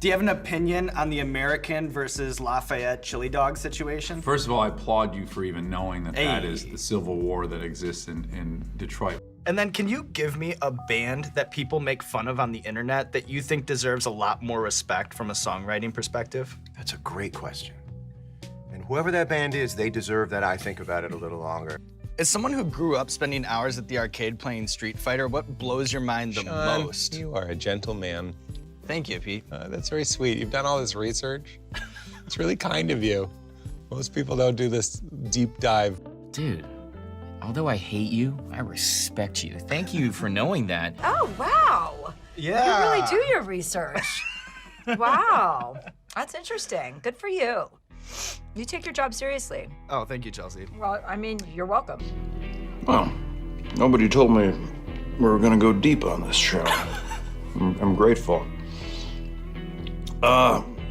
Do you have an opinion on the American versus Lafayette chili dog situation? First of all, I applaud you for even knowing that that Hey. is the civil war that exists in Detroit. And then can you give me a band that people make fun of on the internet that you think deserves a lot more respect from a songwriting perspective? That's a great question. And whoever that band is, they deserve that I think about it a little longer. As someone who grew up spending hours at the arcade playing Street Fighter, what blows your mind the Sean, most? you are a gentleman. Thank you, Pete. That's very sweet. You've done all this research. It's really kind of you. Most people don't do this deep dive. Dude, although I hate you, I respect you. Thank you for knowing that. Oh, wow. Yeah. You really do your research. Wow. That's interesting. Good for you. You take your job seriously. Oh, thank you, Chelsea. Well, I mean, you're welcome. Well, nobody told me we were gonna go deep on this show. I'm grateful.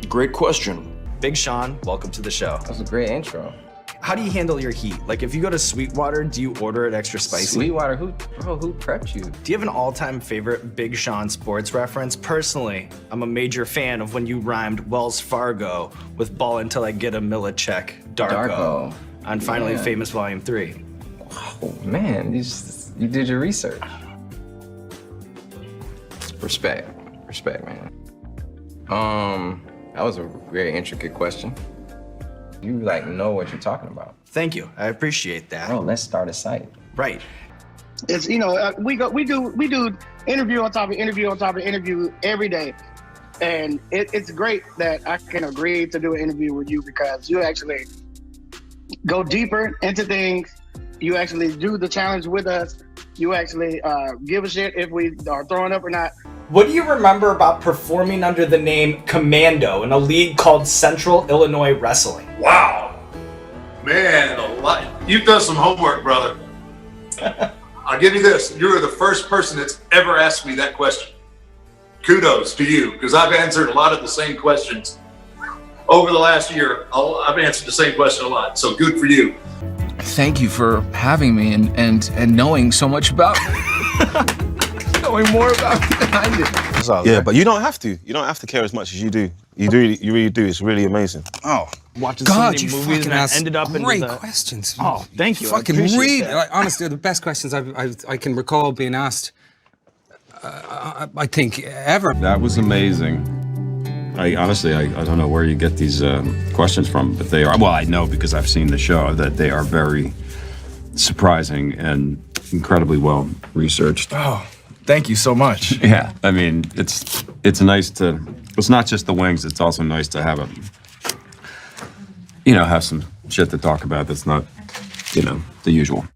Great question. Big Sean, welcome to the show. That was a great intro. How do you handle your heat? Like if you go to Sweetwater, do you order it extra spicy? Sweetwater, who prepped you? Do you have an all-time favorite Big Sean sports reference? Personally, I'm a major fan of when you rhymed Wells Fargo with Ball Until I Get a Millicek, Darko, on Finally Yeah. Famous Volume 3. Oh man, you did your research. Respect, man. That was a very intricate question. You like know what you're talking about. Thank you, I appreciate that. Bro, let's start a site. Right. It's we do interview on top of interview on top of interview every day, and it's great that I can agree to do an interview with you because you actually go deeper into things. You actually do the challenge with us. You actually give a shit if we are throwing up or not. What do you remember about performing under the name Commando in a league called Central Illinois Wrestling? Wow. Man, a lot. You've done some homework, brother. I'll give you this. You're the first person that's ever asked me that question. Kudos to you, because I've answered a lot of the same questions over the last year. I've answered the same question a lot, so good for you. Thank you for having me and knowing so much about knowing more about me than I did. Yeah, but you don't have to. You don't have to care as much as you do. You really do. It's really amazing. Oh, Watching God, so you many movies fucking and I asked ended up in great the... questions. Oh, thank you. I Fucking appreciate read. that. Like, honestly, they're the best questions I can recall being asked. I think ever. That was amazing. I honestly, I don't know where you get these questions from, but they are, well, I know because I've seen the show, that they are very surprising and incredibly well researched. Oh, thank you so much. Yeah, I mean, it's nice to, it's not just the wings, it's also nice to have have some shit to talk about that's not, the usual.